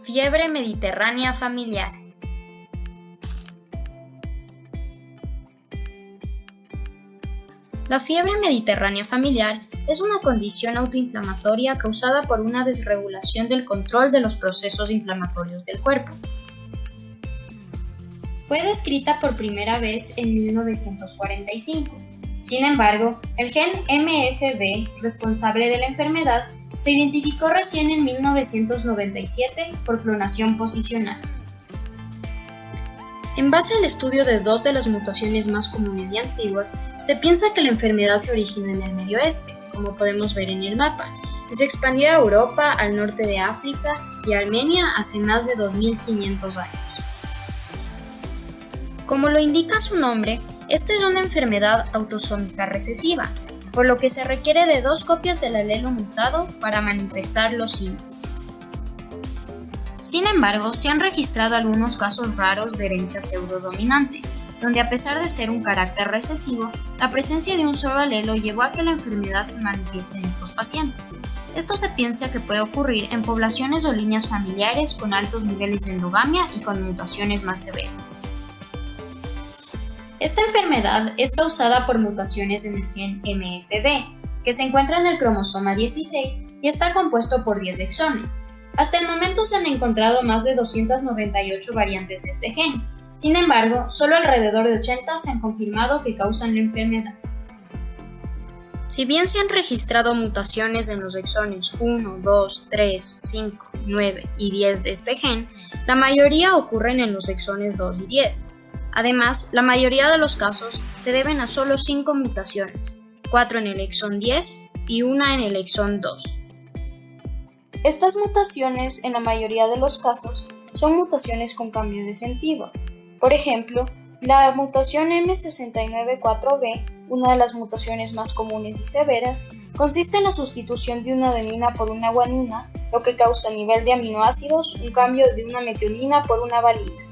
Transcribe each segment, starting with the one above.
Fiebre mediterránea familiar. La fiebre mediterránea familiar es una condición autoinflamatoria causada por una desregulación del control de los procesos inflamatorios del cuerpo. Fue descrita por primera vez en 1945. Sin embargo, el gen MFB responsable de la enfermedad se identificó recién en 1997 por clonación posicional. En base al estudio de dos de las mutaciones más comunes y antiguas, se piensa que la enfermedad se originó en el Medio Oeste, como podemos ver en el mapa, y se expandió a Europa, al norte de África y a Armenia hace más de 2500 años. Como lo indica su nombre, esta es una enfermedad autosómica recesiva, por lo que se requiere de 2 copias del alelo mutado para manifestar los síntomas. Sin embargo, se han registrado algunos casos raros de herencia pseudodominante, donde a pesar de ser un carácter recesivo, la presencia de un solo alelo llevó a que la enfermedad se manifieste en estos pacientes. Esto se piensa que puede ocurrir en poblaciones o líneas familiares con altos niveles de endogamia y con mutaciones más severas. Esta enfermedad es causada por mutaciones en el gen MFB, que se encuentra en el cromosoma 16 y está compuesto por 10 exones. Hasta el momento se han encontrado más de 298 variantes de este gen. Sin embargo, solo alrededor de 80 se han confirmado que causan la enfermedad. Si bien se han registrado mutaciones en los exones 1, 2, 3, 5, 9 y 10 de este gen, la mayoría ocurren en los exones 2 y 10. Además, la mayoría de los casos se deben a solo 5 mutaciones, 4 en el exón 10 y 1 en el exón 2. Estas mutaciones, en la mayoría de los casos, son mutaciones con cambio de sentido. Por ejemplo, la mutación M69-4B, una de las mutaciones más comunes y severas, consiste en la sustitución de una adenina por una guanina, lo que causa a nivel de aminoácidos un cambio de una metionina por una valina.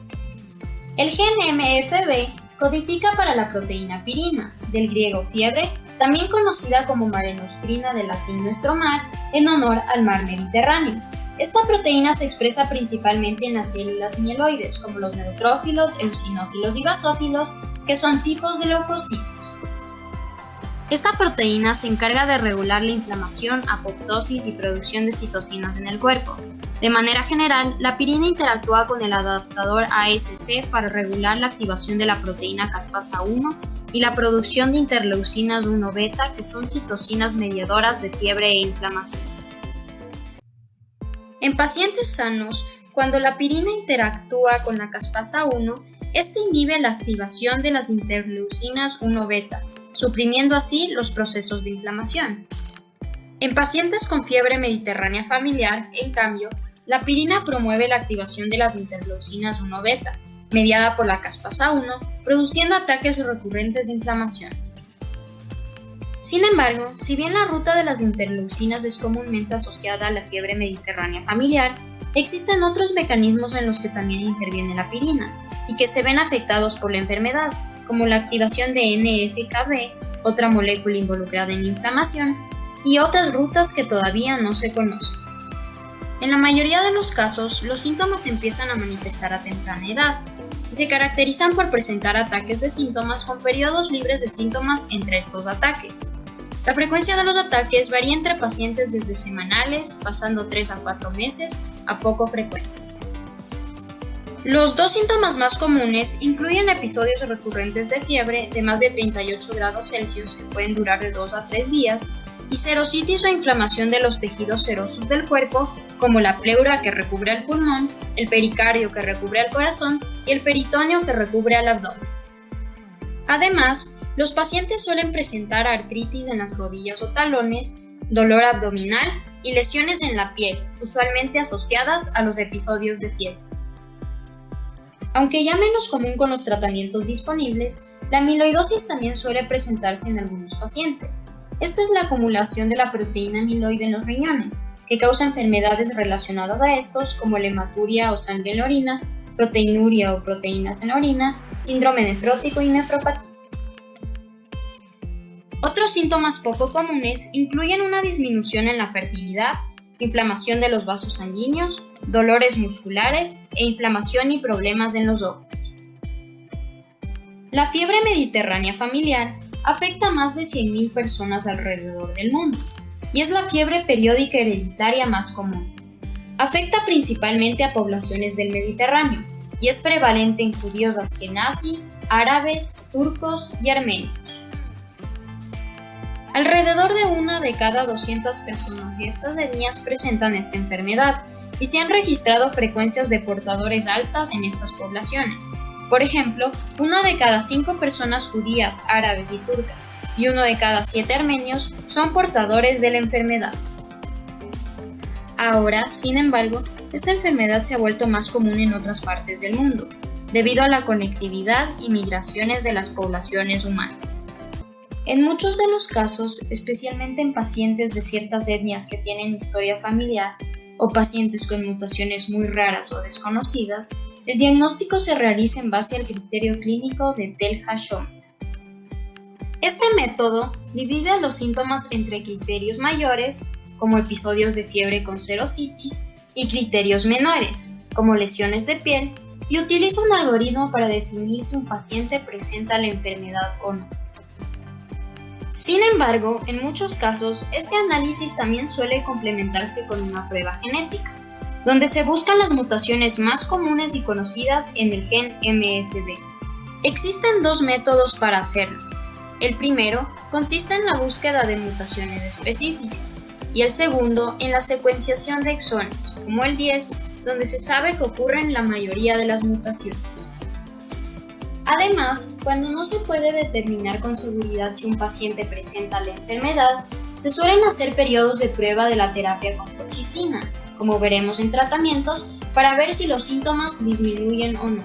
El gen MFB codifica para la proteína pirina, del griego fiebre, también conocida como marenostrina del latín nuestro mar, en honor al mar Mediterráneo. Esta proteína se expresa principalmente en las células mieloides, como los neutrófilos, eosinófilos y basófilos, que son tipos de leucocitos. Esta proteína se encarga de regular la inflamación, apoptosis y producción de citocinas en el cuerpo. De manera general, la pirina interactúa con el adaptador ASC para regular la activación de la proteína caspasa 1 y la producción de interleucinas 1 beta, que son citocinas mediadoras de fiebre e inflamación. En pacientes sanos, cuando la pirina interactúa con la caspasa 1, este inhibe la activación de las interleucinas 1 beta, suprimiendo así los procesos de inflamación. En pacientes con fiebre mediterránea familiar, en cambio, la pirina promueve la activación de las interleucinas 1 beta, mediada por la caspasa 1, produciendo ataques recurrentes de inflamación. Sin embargo, si bien la ruta de las interleucinas es comúnmente asociada a la fiebre mediterránea familiar, existen otros mecanismos en los que también interviene la pirina y que se ven afectados por la enfermedad, como la activación de NF-κB, otra molécula involucrada en la inflamación, y otras rutas que todavía no se conocen. En la mayoría de los casos, los síntomas empiezan a manifestar a temprana edad y se caracterizan por presentar ataques de síntomas con periodos libres de síntomas entre estos ataques. La frecuencia de los ataques varía entre pacientes desde semanales, pasando 3 a 4 meses, a poco frecuentes. Los 2 síntomas más comunes incluyen episodios recurrentes de fiebre de más de 38 grados Celsius que pueden durar de 2 a 3 días y serositis o inflamación de los tejidos serosos del cuerpo, como la pleura que recubre al pulmón, el pericardio que recubre al corazón y el peritoneo que recubre al abdomen. Además, los pacientes suelen presentar artritis en las rodillas o talones, dolor abdominal y lesiones en la piel, usualmente asociadas a los episodios de fiebre. Aunque ya menos común con los tratamientos disponibles, la amiloidosis también suele presentarse en algunos pacientes. Esta es la acumulación de la proteína amiloide en los riñones, que causa enfermedades relacionadas a estos como la hematuria o sangre en la orina, proteinuria o proteínas en la orina, síndrome nefrótico y nefropatía. Otros síntomas poco comunes incluyen una disminución en la fertilidad, inflamación de los vasos sanguíneos, dolores musculares e inflamación y problemas en los ojos. La fiebre mediterránea familiar afecta a más de 100.000 personas alrededor del mundo y es la fiebre periódica hereditaria más común. Afecta principalmente a poblaciones del Mediterráneo y es prevalente en judíos askenazí, árabes, turcos y armenios. Alrededor de 1 de cada 200 personas de estas etnias presentan esta enfermedad y se han registrado frecuencias de portadores altas en estas poblaciones. Por ejemplo, 1 de cada 5 personas judías, árabes y turcas y 1 de cada 7 armenios son portadores de la enfermedad. Ahora, sin embargo, esta enfermedad se ha vuelto más común en otras partes del mundo, debido a la conectividad y migraciones de las poblaciones humanas. En muchos de los casos, especialmente en pacientes de ciertas etnias que tienen historia familiar o pacientes con mutaciones muy raras o desconocidas, el diagnóstico se realiza en base al criterio clínico de Tel HaShomer. Este método divide a los síntomas entre criterios mayores, como episodios de fiebre con serositis, y criterios menores, como lesiones de piel, y utiliza un algoritmo para definir si un paciente presenta la enfermedad o no. Sin embargo, en muchos casos, este análisis también suele complementarse con una prueba genética, donde se buscan las mutaciones más comunes y conocidas en el gen MFB. Existen 2 métodos para hacerlo. El primero consiste en la búsqueda de mutaciones específicas, y el segundo en la secuenciación de exones, como el 10, donde se sabe que ocurren la mayoría de las mutaciones. Además, cuando no se puede determinar con seguridad si un paciente presenta la enfermedad, se suelen hacer periodos de prueba de la terapia con colchicina, como veremos en tratamientos, para ver si los síntomas disminuyen o no.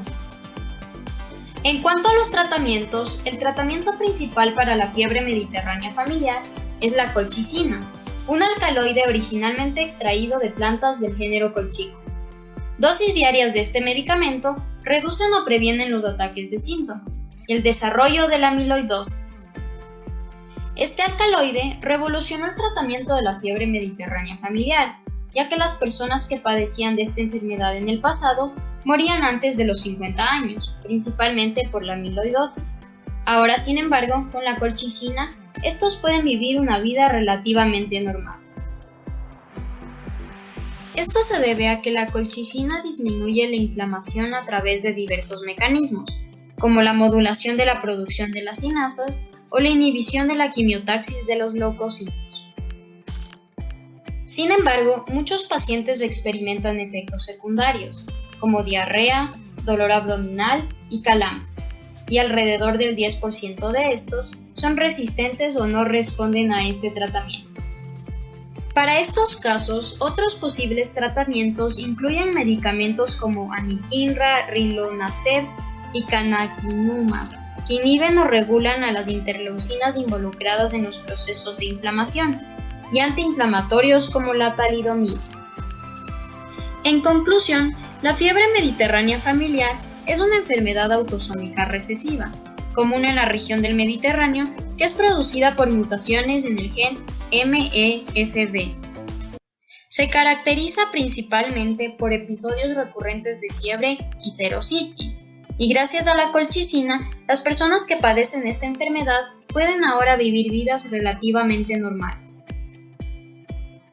En cuanto a los tratamientos, el tratamiento principal para la fiebre mediterránea familiar es la colchicina, un alcaloide originalmente extraído de plantas del género colchico. Dosis diarias de este medicamento reducen o previenen los ataques de síntomas y el desarrollo de la amiloidosis. Este alcaloide revolucionó el tratamiento de la fiebre mediterránea familiar, ya que las personas que padecían de esta enfermedad en el pasado morían antes de los 50 años, principalmente por la amiloidosis. Ahora, sin embargo, con la colchicina, estos pueden vivir una vida relativamente normal. Esto se debe a que la colchicina disminuye la inflamación a través de diversos mecanismos, como la modulación de la producción de las cinasas o la inhibición de la quimiotaxis de los leucocitos. Sin embargo, muchos pacientes experimentan efectos secundarios, como diarrea, dolor abdominal y calambres, y alrededor del 10% de estos son resistentes o no responden a este tratamiento. Para estos casos, otros posibles tratamientos incluyen medicamentos como anakinra, rilonacept y canakinumab, que inhiben o regulan a las interleucinas involucradas en los procesos de inflamación, y antiinflamatorios como la talidomida. En conclusión, la fiebre mediterránea familiar es una enfermedad autosómica recesiva, común en la región del Mediterráneo, que es producida por mutaciones en el gen MEFB. Se caracteriza principalmente por episodios recurrentes de fiebre y serositis, y gracias a la colchicina, las personas que padecen esta enfermedad pueden ahora vivir vidas relativamente normales.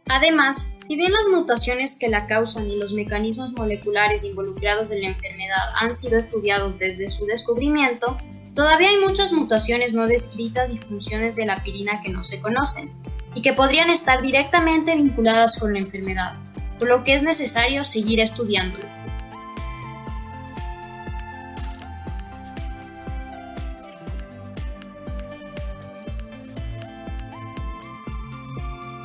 Además, si bien las mutaciones que la causan y los mecanismos moleculares involucrados en la enfermedad han sido estudiados desde su descubrimiento, todavía hay muchas mutaciones no descritas y funciones de la pirina que no se conocen, y que podrían estar directamente vinculadas con la enfermedad, por lo que es necesario seguir estudiándolas.